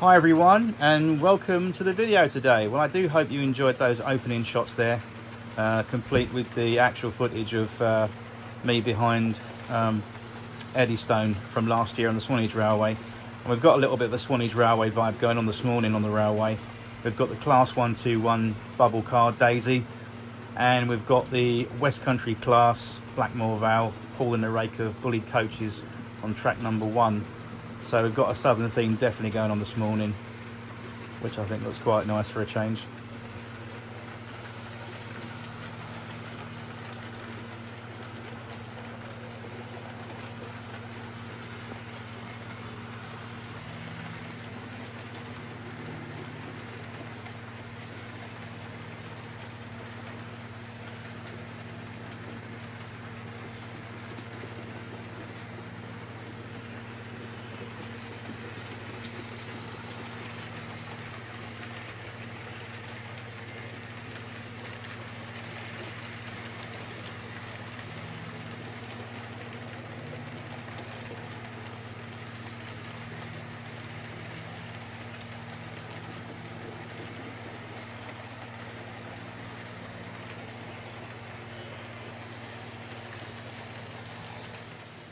Hi everyone, and welcome to the video today. Well, I do hope you enjoyed those opening shots there, complete with the actual footage of me behind Eddystone from last year on the Swanage Railway. And we've got a little bit of a Swanage Railway vibe going on this morning on the railway. We've got the Class 121 bubble car Daisy, and we've got the West Country Class Blackmore Vale hauling the rake of bullied coaches on track number 1. So we've got a southern theme definitely going on this morning, which I think looks quite nice for a change.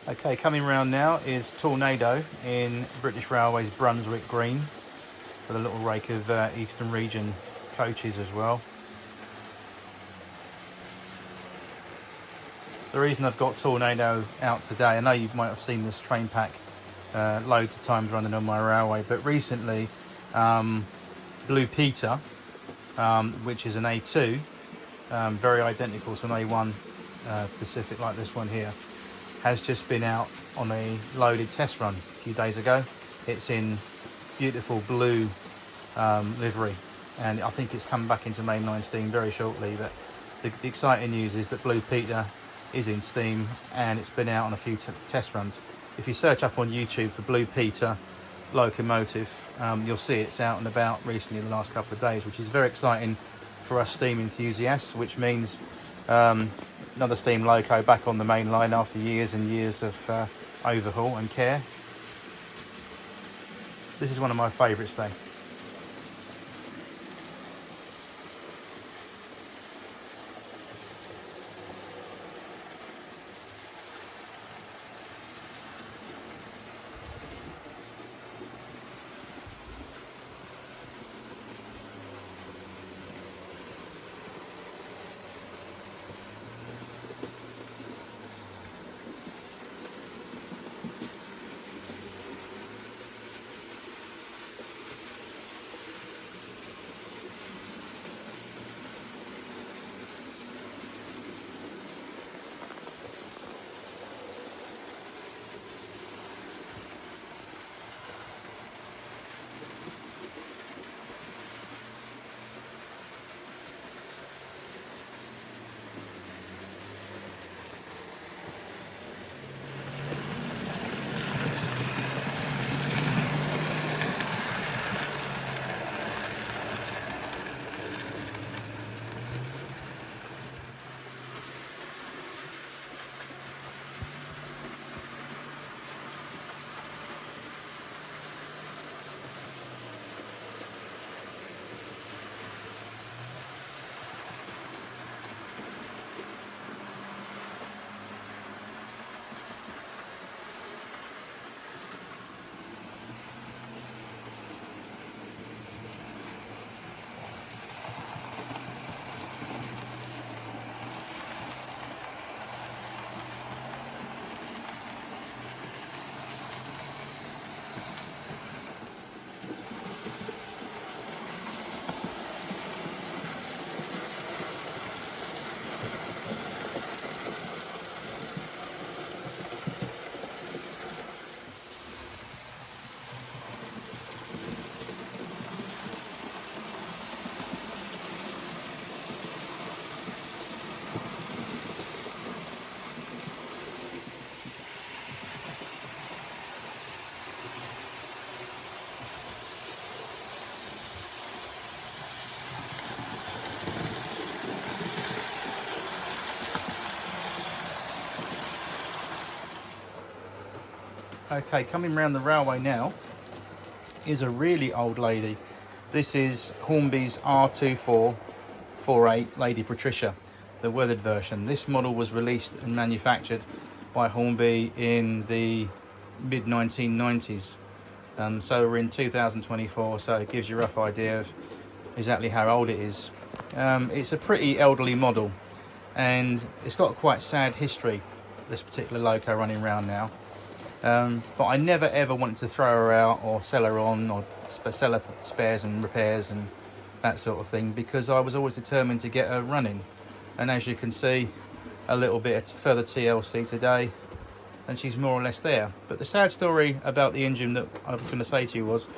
Okay, coming round now is Tornado in British Railways Brunswick Green, with a little rake of Eastern Region coaches as well. The reason I've got Tornado out today, I know you might have seen this train pack loads of times running on my railway, but recently Blue Peter, which is an A2, very identical to an A1 Pacific like this one here, has just been out on a loaded test run a few days ago. It's in beautiful blue livery, and I think it's coming back into mainline steam very shortly. But the exciting news is that Blue Peter is in steam and it's been out on a few test runs. If you search up on YouTube for Blue Peter Locomotive, you'll see it's out and about recently in the last couple of days, which is very exciting for us steam enthusiasts, which means another steam loco back on the main line after years and years of overhaul and care. This is one of my favourites though. Okay, coming round the railway now is a really old lady. This is Hornby's R2448 Lady Patricia, the weathered version. This model was released and manufactured by Hornby in the mid 1990s. So we're in 2024, so it gives you a rough idea of exactly how old it is. It's a pretty elderly model, and it's got a quite sad history, this particular loco running around now. But I never ever wanted to throw her out or sell her on or sell her for spares and repairs and that sort of thing, because I was always determined to get her running. And as you can see, a little bit further TLC today, and she's more or less there. But the sad story about the engine that I was going to say to you was,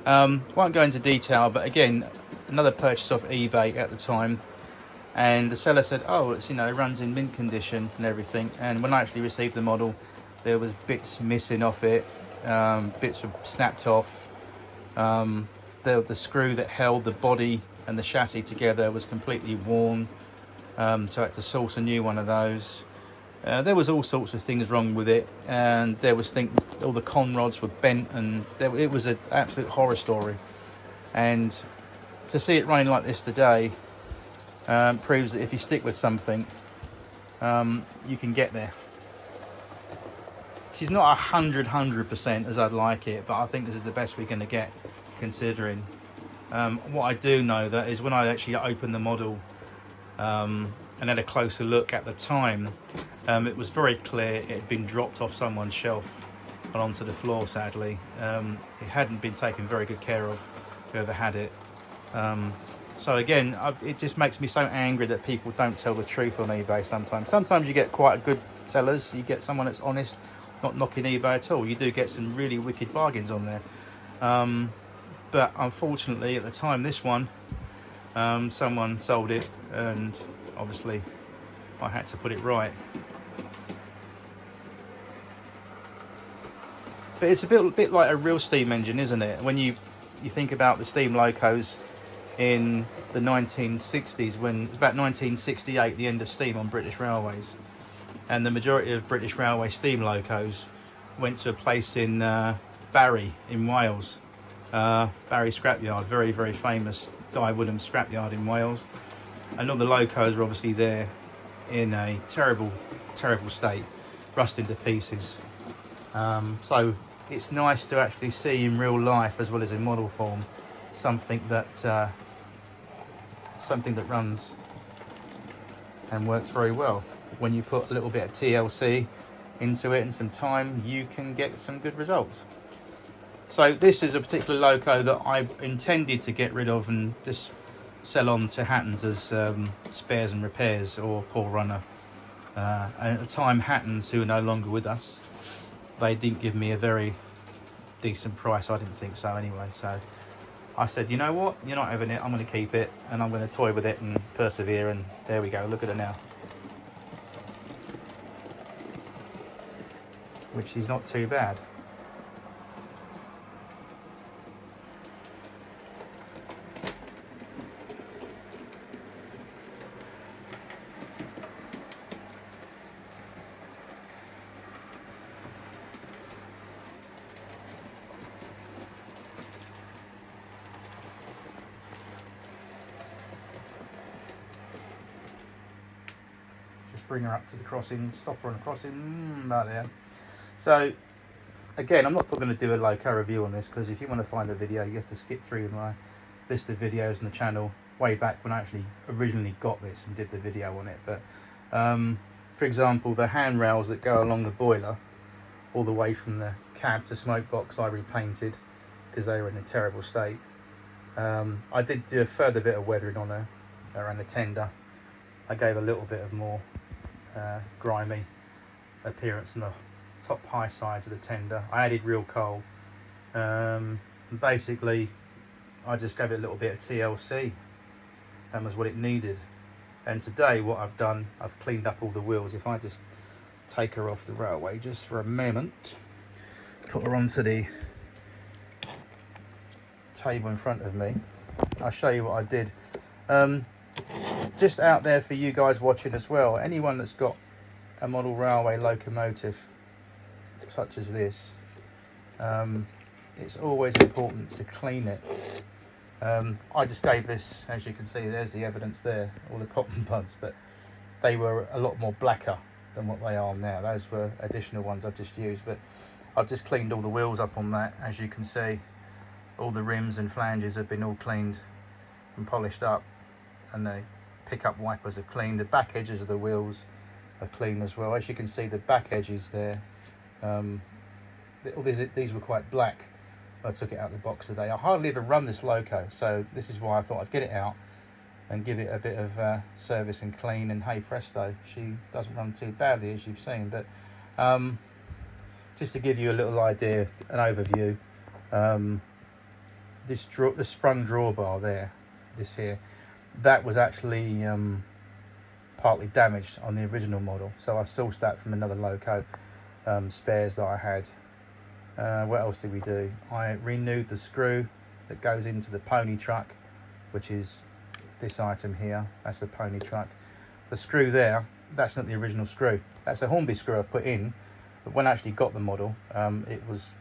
won't go into detail, but again, another purchase off eBay at the time, and the seller said, oh, it's, you know, it runs in mint condition and everything. And when I actually received the model, there was bits missing off it, bits were snapped off. The screw that held the body and the chassis together was completely worn, so I had to source a new one of those. There was all sorts of things wrong with it, and there was things, all the con rods were bent, and it was an absolute horror story. And to see it running like this today proves that if you stick with something, you can get there. She's not 100% as I'd like it, but I think this is the best we're going to get, considering. What I do know that is when I actually opened the model and had a closer look at the time, it was very clear it had been dropped off someone's shelf and onto the floor, sadly. It hadn't been taken very good care of, whoever had it. So again, it just makes me so angry that people don't tell the truth on eBay sometimes. Sometimes you get quite good sellers, you get someone that's honest, not knocking eBay at all. You do get some really wicked bargains on there. But unfortunately, at the time, this one, someone sold it, and obviously I had to put it right. But it's a bit like a real steam engine, isn't it? When you think about the steam locos in the 1960s, when about 1968, the end of steam on British railways, and the majority of British Railway steam locos went to a place in Barry in Wales. Barry Scrapyard, very, very famous Guy Woodham scrapyard in Wales. And all the locos are obviously there in a terrible, terrible state, rusting to pieces. So it's nice to actually see in real life, as well as in model form, something that runs and works very well. When you put a little bit of TLC into it and some time, you can get some good results. So this is a particular loco that I intended to get rid of and just sell on to Hattons as spares and repairs or poor runner. And at the time, Hattons, who are no longer with us, they didn't give me a very decent price. I didn't think so anyway. So I said, you know what, you're not having it, I'm going to keep it, and I'm going to toy with it and persevere, and there we go, look at it now. Which is not too bad. Just bring her up to the crossing, stop her on the crossing, about there. So again, I'm not going to do a loco review on this, because if you want to find the video, you have to skip through my list of videos on the channel way back when I actually originally got this and did the video on it. But for example, the handrails that go along the boiler all the way from the cab to smoke box, I repainted because they were in a terrible state. I did do a further bit of weathering on her around the tender. I gave a little bit of more grimy appearance on the top high sides of the tender. I added real coal, and basically I just gave it a little bit of TLC, and was what it needed. And today what I've done, I've cleaned up all the wheels. If I just take her off the railway just for a moment, put her onto the table in front of me, I'll show you what I did. Just out there for you guys watching as well, anyone that's got a model railway locomotive such as this, it's always important to clean it. I just gave this, as you can see, there's the evidence there, all the cotton buds, but they were a lot more blacker than what they are now. Those were additional ones I've just used, but I've just cleaned all the wheels up on that. As you can see, all the rims and flanges have been all cleaned and polished up, and the pickup wipers are clean. The back edges of the wheels are clean as well. As you can see, the back edges there, these were quite black. I took it out of the box today. I hardly ever run this Loco, so this is why I thought I'd get it out and give it a bit of service and clean, and hey presto, she doesn't run too badly, as you've seen. But just to give you a little idea, an overview, the sprung drawbar there, this here, that was actually partly damaged on the original model, so I sourced that from another Loco spares that I had. What else did we do? I renewed the screw that goes into the pony truck, which is this item here. That's the pony truck. The screw there, that's not the original screw. That's a Hornby screw I've put in, but when I actually got the model, it was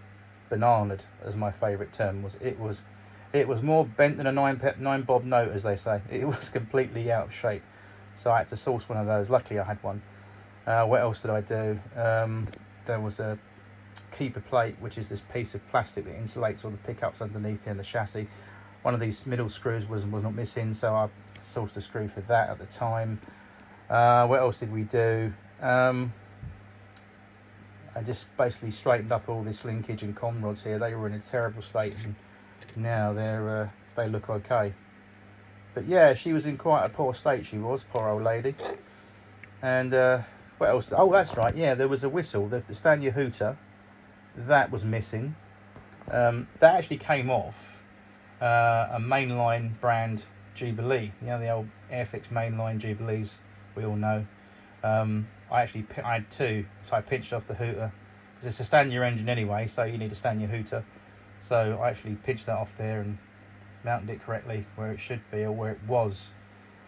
bananaed, as my favourite term was. It was more bent than a nine bob note, as they say. It was completely out of shape, so I had to source one of those. Luckily I had one. What else did I do? There was a keeper plate, which is this piece of plastic that insulates all the pickups underneath here and the chassis. One of these middle screws was not missing, so I sourced a screw for that at the time. What else did we do? I just basically straightened up all this linkage and con rods here. They were in a terrible state, and now they look okay. But yeah, she was in quite a poor state, she was, poor old lady. And what else? Oh, that's right, yeah, there was a whistle, the Stanya hooter, that was missing. That actually came off a mainline brand Jubilee, you know, the old Airfix mainline Jubilees we all know. I had two, so I pinched off the hooter. It's a Stanya engine anyway, so you need a Stanya hooter. So I actually pinched that off there and mounted it correctly where it should be, or where it was.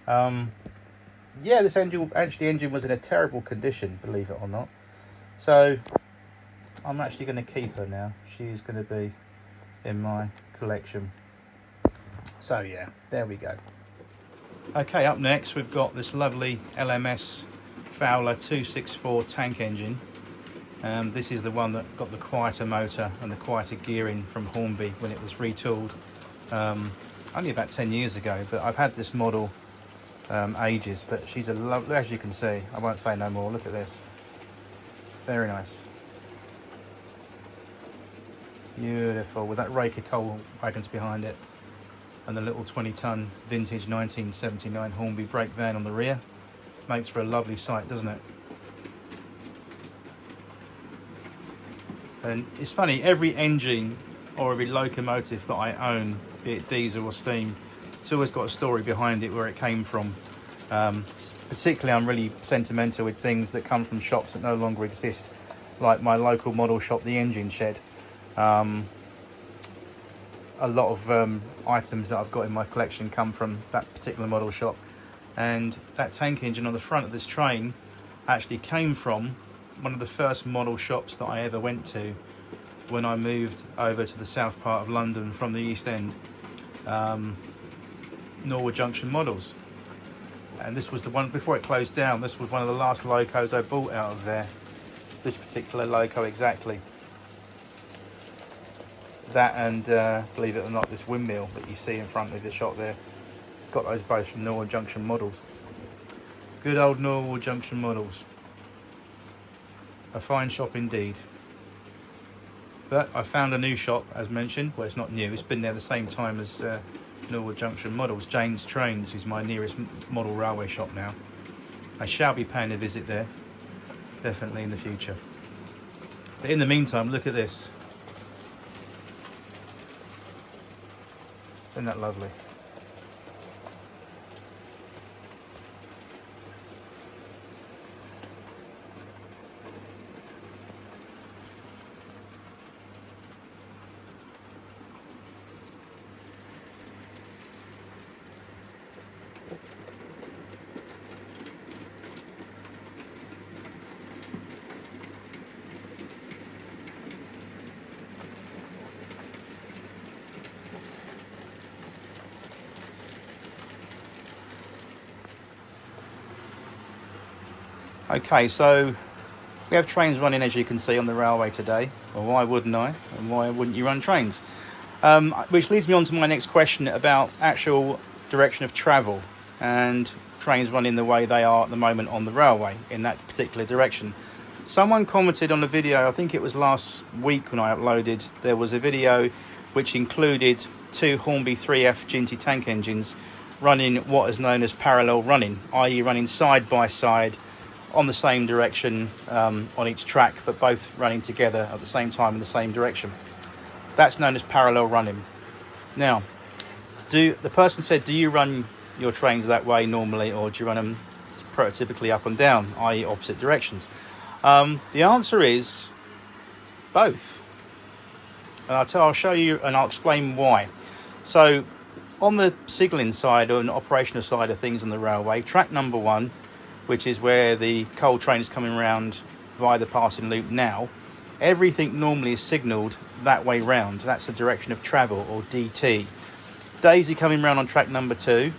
Yeah, this engine was in a terrible condition, believe it or not. So I'm actually going to keep her now. She is going to be in my collection. So yeah, there we go. Okay, up next we've got this lovely LMS Fowler 264 tank engine. This is the one that got the quieter motor and the quieter gearing from Hornby when it was retooled only about 10 years ago, but I've had this model ages. But she's a lovely, as you can see. I won't say no more. Look at this, very nice, beautiful, with that rake of coal wagons behind it and the little 20-ton vintage 1979 Hornby brake van on the rear. Makes for a lovely sight, doesn't it? And it's funny, every engine or every locomotive that I own, be it diesel or steam, it's always got a story behind it, where it came from. Particularly I'm really sentimental with things that come from shops that no longer exist, like my local model shop, the Engine Shed. A lot of items that I've got in my collection come from that particular model shop, and that tank engine on the front of this train actually came from one of the first model shops that I ever went to when I moved over to the south part of London from the East End. Norwood Junction Models, and this was the one before it closed down. This was one of the last locos I bought out of there, this particular loco exactly. That and believe it or not, this windmill that you see in front of the shop there, got those both from Norwood Junction Models. Good old Norwood Junction Models, a fine shop indeed. But I found a new shop, as mentioned. Well, it's not new, it's been there the same time as Norwood Junction Models. Jane's Trains is my nearest model railway shop now. I shall be paying a visit there, definitely in the future. But in the meantime, look at this. Isn't that lovely? Okay, so we have trains running, as you can see, on the railway today. Well, why wouldn't I? And why wouldn't you run trains? Which leads me on to my next question about actual direction of travel and trains running the way they are at the moment on the railway in that particular direction. Someone commented on a video, I think it was last week when I uploaded, there was a video which included two Hornby 3F Ginty tank engines running what is known as parallel running, i.e. running side by side on the same direction on each track, but both running together at the same time in the same direction. That's known as parallel running. Now, the person said, do you run your trains that way normally, or do you run them prototypically up and down, i.e. opposite directions? The answer is both. And I'll show you and I'll explain why. So on the signalling side or an operational side of things on the railway, track number 1, which is where the coal train is coming around via the passing loop now, everything normally is signalled that way round. That's the direction of travel, or DT. Daisy coming round on track number 2,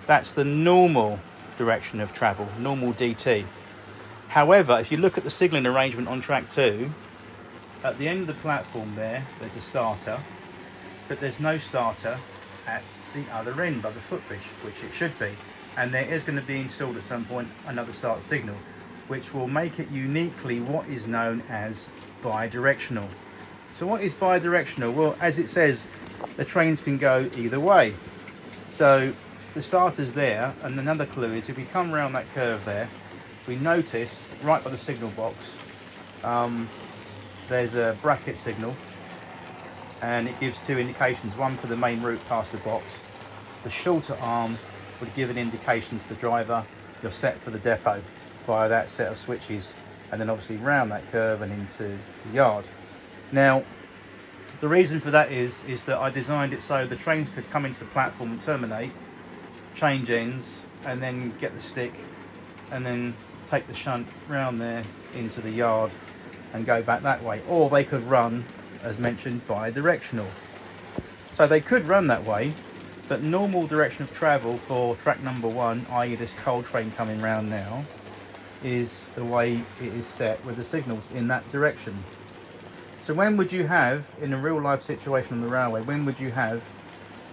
that's the normal direction of travel, normal DT. However, if you look at the signalling arrangement on track 2, at the end of the platform there's a starter, but there's no starter at the other end by the footbridge, which it should be. And there is going to be installed at some point another start signal, which will make it uniquely what is known as bi-directional. So what is bi-directional? Well, as it says, the trains can go either way. So the starter's there, and another clue is if we come around that curve there, we notice right by the signal box there's a bracket signal, and it gives two indications, one for the main route past the box. The shorter arm would give an indication to the driver you're set for the depot via that set of switches, and then obviously round that curve and into the yard. Now, the reason for that is that I designed it so the trains could come into the platform and terminate, change ends, and then get the stick, and then take the shunt round there into the yard and go back that way. Or they could run, as mentioned, bi-directional. So they could run that way, but normal direction of travel for track number 1, i.e. this coal train coming round now, is the way it is set with the signals in that direction. So when would you have, in a real life situation on the railway, when would you have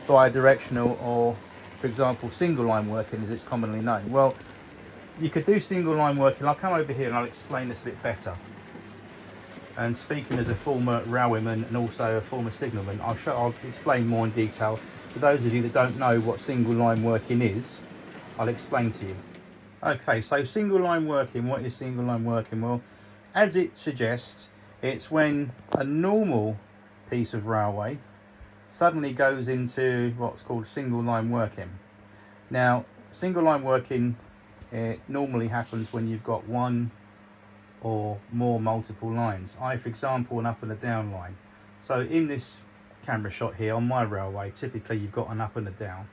bi-directional, or for example single line working as it's commonly known? Well, you could do single line working. I'll come over here and I'll explain this a bit better. And speaking as a former railwayman and also a former signalman, I'll explain more in detail. For those of you that don't know what single line working is, I'll explain to you. Okay, so single line working, what is single line working? Well, as it suggests, it's when a normal piece of railway suddenly goes into what's called single line working. Now, single line working, it normally happens when you've got one or more multiple lines, for example an up and a down line. So in this camera shot here on my railway, typically you've got an up and a down.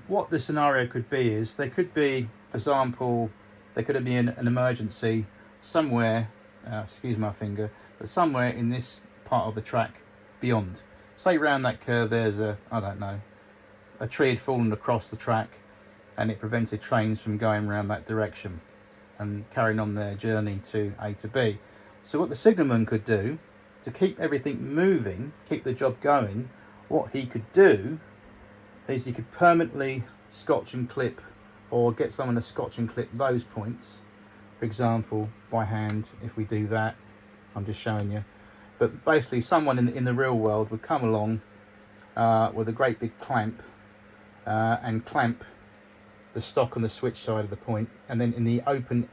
What the scenario could be is there could be, for example, there could be an emergency somewhere, excuse my finger, but somewhere in this part of the track beyond. Say round that curve there's a tree had fallen across the track and it prevented trains from going around that direction and carrying on their journey to A to B. So what the signalman could do to keep everything moving, keep the job going, what he could do is he could permanently scotch and clip, or get someone to scotch and clip those points, for example by hand. If we do that, I'm just showing you, but basically someone in the real world would come along with a great big clamp and clamp the stock on the switch side of the point, and then in the open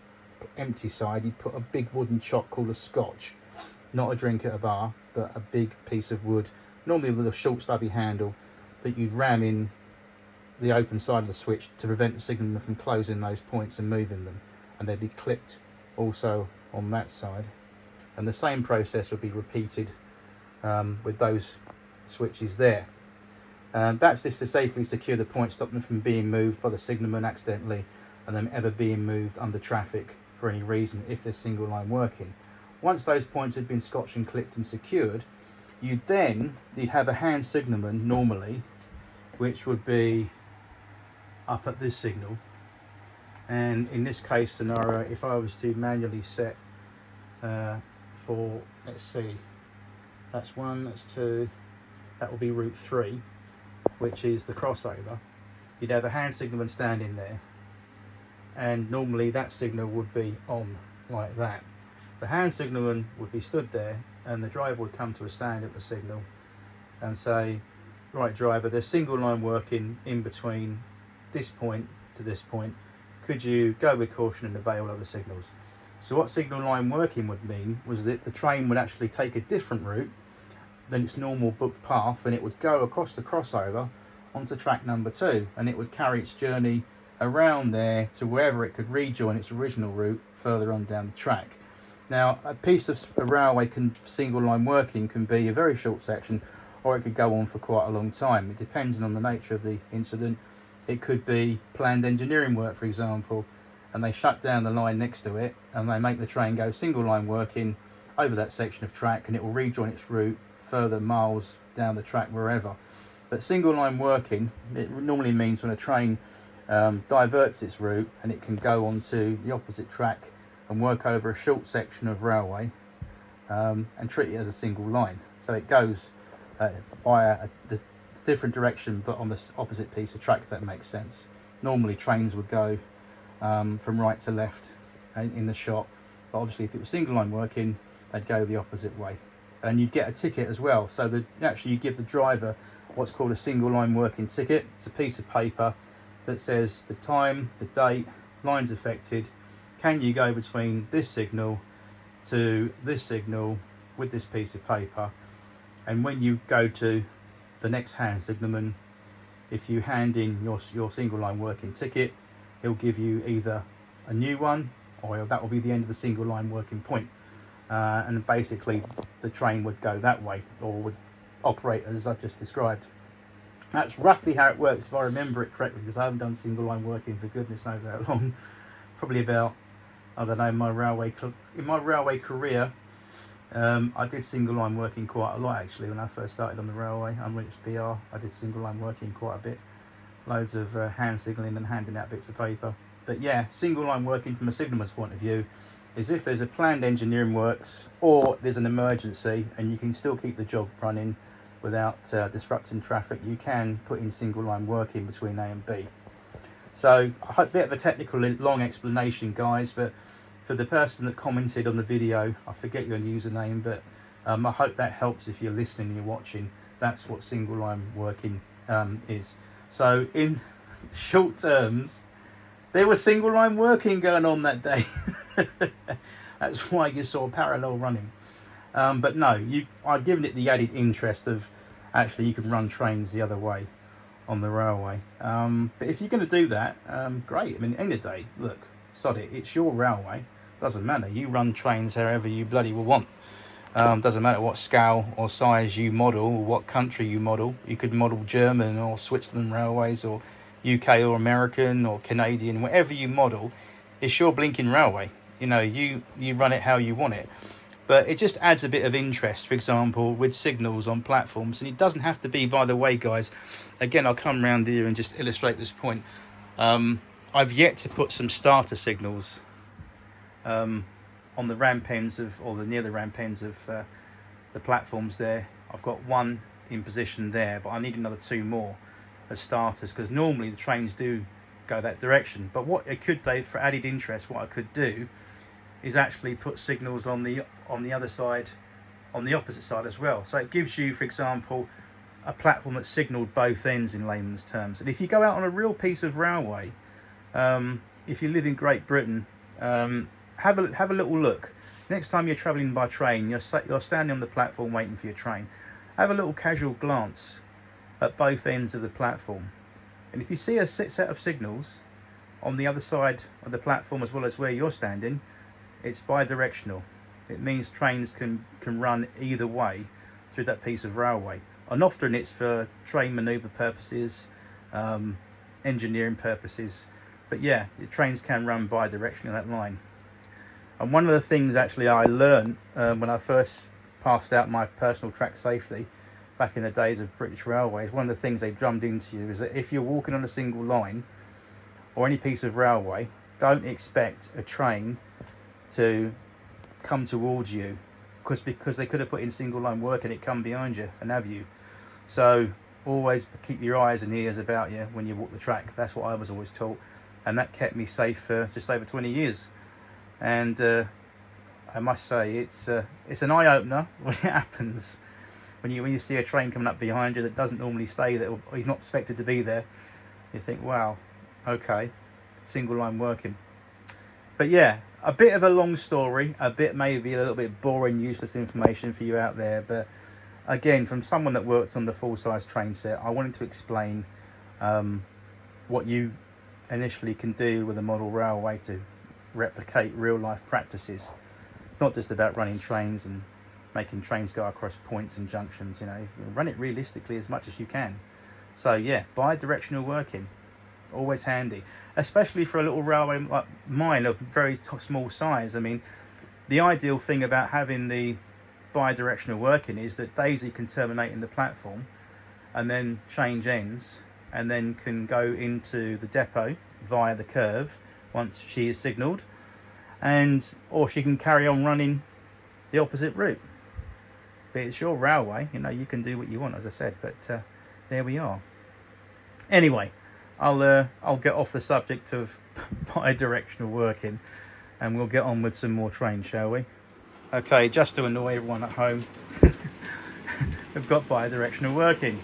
empty side you'd put a big wooden chock called a scotch, not a drink at a bar, but a big piece of wood, normally with a short stubby handle, that you'd ram in the open side of the switch to prevent the signalman from closing those points and moving them, and they'd be clipped also on that side, and the same process would be repeated with those switches there. That's just to safely secure the point, stop them from being moved by the signalman accidentally, and them ever being moved under traffic for any reason if they're single line working. Once those points had been scotched and clipped and secured, you'd have a hand signalman normally, which would be up at this signal, And in this case scenario, if I was to manually set for, let's see, that's 1, that's 2, that will be route 3, which is the crossover. You'd have a hand signalman standing there, and normally that signal would be on like that. The hand signalman would be stood there, and the driver would come to a stand at the signal and say, right driver, there's single line working in between this point to this point, could you go with caution and obey all other signals? So what signal line working would mean was that the train would actually take a different route than its normal booked path, and it would go across the crossover onto track number 2, and it would carry its journey around there to wherever it could rejoin its original route further on down the track. Now, a piece of railway single line working can be a very short section, or it could go on for quite a long time. It depends on the nature of the incident. It could be planned engineering work, for example, and they shut down the line next to it and they make the train go single line working over that section of track, and it will rejoin its route further miles down the track wherever. But single line working, it normally means when a train diverts its route and it can go onto the opposite track and work over a short section of railway and treat it as a single line. So it goes via the different direction but on the opposite piece of track, if that makes sense. Normally trains would go from right to left in the shot, but obviously if it was single line working, they'd go the opposite way. And you'd get a ticket as well. So actually you give the driver what's called a single line working ticket. It's a piece of paper that says the time, the date, lines affected, can you go between this signal to this signal with this piece of paper. And when you go to the next hand signalman, if you hand in your single line working ticket, he'll give you either a new one, or that will be the end of the single line working point. And basically the train would go that way, or would operate as I've just described. That's roughly how it works, if I remember it correctly, because I haven't done single line working for goodness knows how long. Probably about, I don't know, in my railway career, I did single line working quite a lot actually. When I first started on the railway, when it was BR, I did single line working quite a bit. Loads of hand signalling and handing out bits of paper. But yeah, single line working from a signalman's point of view is if there's a planned engineering works or there's an emergency and you can still keep the job running without disrupting traffic, you can put in single line working between A and B. So a bit of a technical long explanation, guys, but for the person that commented on the video, I forget your username, but I hope that helps. If you're listening and you're watching, that's what single line working is. So in short terms, there was single line working going on that day. That's why you saw parallel running. But no, I've given it the added interest of actually you can run trains the other way on the railway. But if you're going to do that, great. I mean, at the end of the day, look, sod it, it's your railway. Doesn't matter. You run trains however you bloody will want. Doesn't matter what scale or size you model or what country you model. You could model German or Switzerland railways or UK or American or Canadian, whatever you model, it's your blinking railway. You know, you run it how you want it. But it just adds a bit of interest, for example, with signals on platforms. And it doesn't have to be, by the way, guys, again, I'll come around here and just illustrate this point. I've yet to put some starter signals on the ramp ends of, or near the ramp ends of the platforms there. I've got one in position there, but I need another 2 more as starters, because normally the trains do go that direction. But what it could do, for added interest, what I could do is actually put signals on the other side, on the opposite side as well. So it gives you, for example, a platform that's signalled both ends in layman's terms. And if you go out on a real piece of railway, if you live in Great Britain, have a little look. Next time you're travelling by train, you're standing on the platform waiting for your train. Have a little casual glance at both ends of the platform. And if you see a set of signals on the other side of the platform as well as where you're standing, it's bi-directional. It means trains can run either way through that piece of railway. And often it's for train manoeuvre purposes, engineering purposes. But yeah, the trains can run bi-directionally on that line. And one of the things actually I learned when I first passed out my personal track safety back in the days of British Railways, one of the things they drummed into you is that if you're walking on a single line or any piece of railway don't expect a train to come towards you, because they could have put in single line work and it come behind you and have you. So always keep your eyes and ears about you when you walk the track. That's what I was always taught, and that kept me safe for just over 20 years. And I must say, it's an eye-opener when it happens, when you see a train coming up behind you that doesn't normally stay there, or he's not expected to be there. You think, wow, okay, single line working. But yeah, a bit of a long story, a bit maybe a little bit boring, useless information for you out there. But again, from someone that worked on the full-size train set, I wanted to explain what you initially can do with a model railway to replicate real-life practices. It's not just about running trains and making trains go across points and junctions. You run it realistically as much as you can. So yeah, bi-directional working, always handy, especially for a little railway like mine of very small size. I mean, the ideal thing about having the bi-directional working is that Daisy can terminate in the platform and then change ends, and then can go into the depot via the curve once she is signalled, or she can carry on running the opposite route. But it's your railway, you can do what you want, as I said. But there we are. Anyway, I'll get off the subject of bi-directional working, and we'll get on with some more trains, shall we? Okay, just to annoy everyone at home, we've got bi-directional working.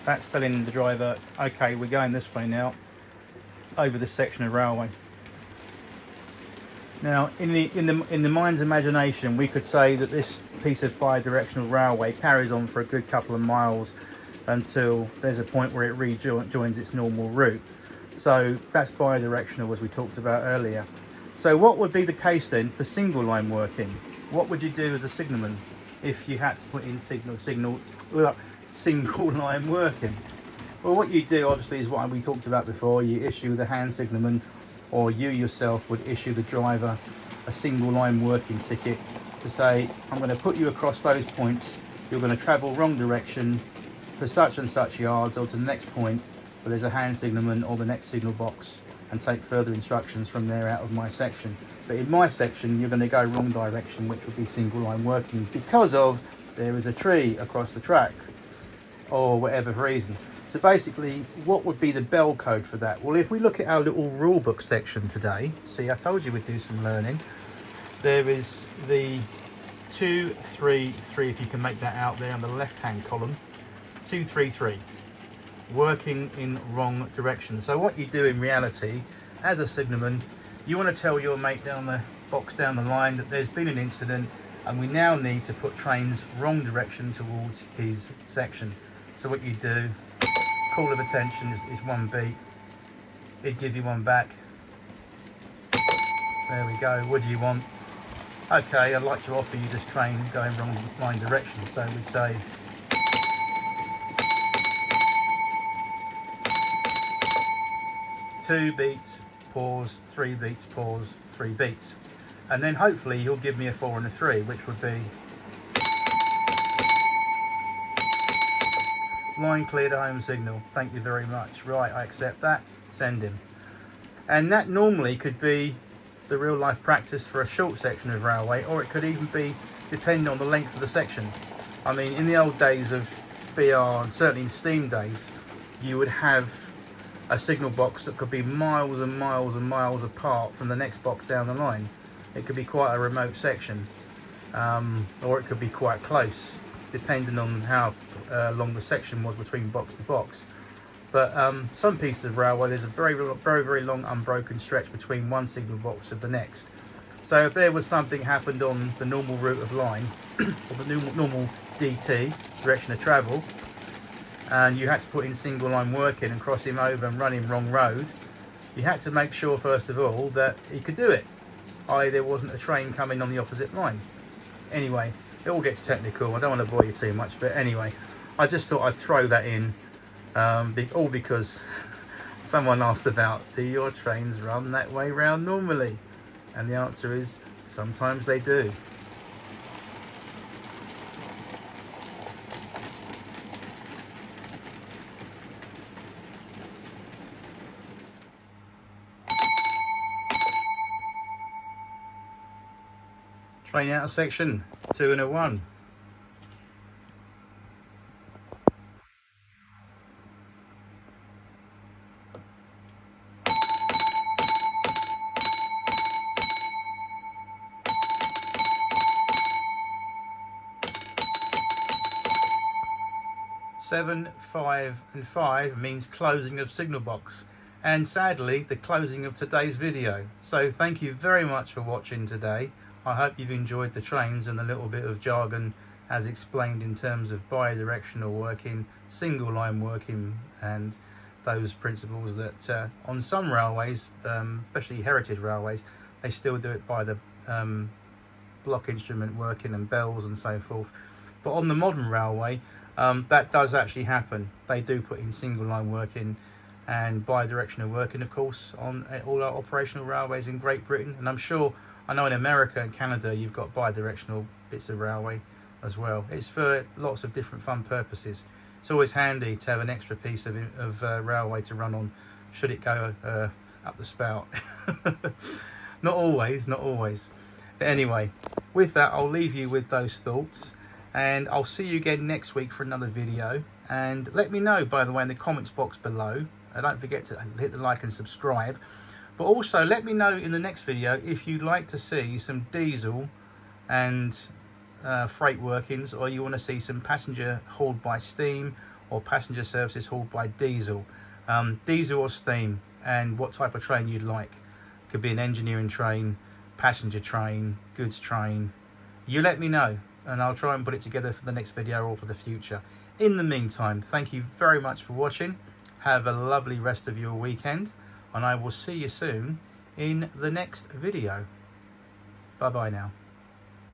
That's telling the driver, okay, we're going this way now, over this section of railway. Now, in the mind's imagination, we could say that this piece of bi-directional railway carries on for a good couple of miles until there's a point where it rejoins its normal route. So that's bi-directional, as we talked about earlier. So what would be the case then for single line working? What would you do as a signalman if you had to put in single line working? Well, what you do obviously is what we talked about before. You issue the hand signalman, or you yourself would issue the driver a single line working ticket to say, I'm going to put you across those points, you're going to travel wrong direction for such and such yards, or to the next point where there's a hand signalman or the next signal box, and take further instructions from there out of my section. But in my section, you're going to go wrong direction, which would be single line working, because of there is a tree across the track, or whatever reason. So basically, what would be the bell code for that? Well, if we look at our little rule book section today, see, I told you we'd do some learning. There is the 233, if you can make that out there on the left-hand column, 233, working in wrong direction. So what you do in reality, as a signalman, you want to tell your mate down the box down the line that there's been an incident, and we now need to put trains wrong direction towards his section. So what you do, call of attention is one beat. He'd give you one back. There we go. What do you want? Okay, I'd like to offer you this train going wrong line direction. So we'd say, two beats, pause, 3 beats, pause, 3 beats. And then hopefully he'll give me a 4 and a 3, which would be line cleared, home signal. Thank you very much. Right, I accept that. Send him. And that normally could be the real life practice for a short section of railway, or it could even be depending on the length of the section. I mean, in the old days of BR, and certainly in steam days, you would have a signal box that could be miles and miles and miles apart from the next box down the line. It could be quite a remote section, or it could be quite close, depending on how long the section was between box to box. But some pieces of railway, there's a very, very long unbroken stretch between one signal box and the next. So if there was something happened on the normal route of line, or the normal DT, direction of travel, and you had to put in single line working and cross him over and run him wrong road, you had to make sure first of all that he could do it, i.e. there wasn't a train coming on the opposite line. Anyway, it all gets technical, I don't want to bore you too much, but anyway, I just thought I'd throw that in, all because someone asked about, do your trains run that way round normally? And the answer is, sometimes they do. Train out of section 2 and a 1. Seven, 5 and 5 means closing of signal box, and sadly the closing of today's video. So thank you very much for watching today. I hope you've enjoyed the trains and the little bit of jargon as explained in terms of bi-directional working, single line working, and those principles that on some railways, especially heritage railways, they still do it by the block instrument working and bells and so forth. But on the modern railway, that does actually happen. They do put in single line working and bi-directional working, of course, on all our operational railways in Great Britain, and I know in America and Canada you've got bi-directional bits of railway as well. It's for lots of different fun purposes. It's always handy to have an extra piece of railway to run on should it go up the spout. Not always. But anyway, with that, I'll leave you with those thoughts, and I'll see you again next week for another video. And let me know, by the way, in the comments box below. Don't forget to hit the like and subscribe. But also let me know in the next video if you'd like to see some diesel and freight workings, or you want to see some passenger hauled by steam or passenger services hauled by diesel. Diesel or steam, and what type of train you'd like. Could be an engineering train, passenger train, goods train. You let me know, and I'll try and put it together for the next video or for the future. In the meantime, thank you very much for watching. Have a lovely rest of your weekend, and I will see you soon in the next video. Bye bye now.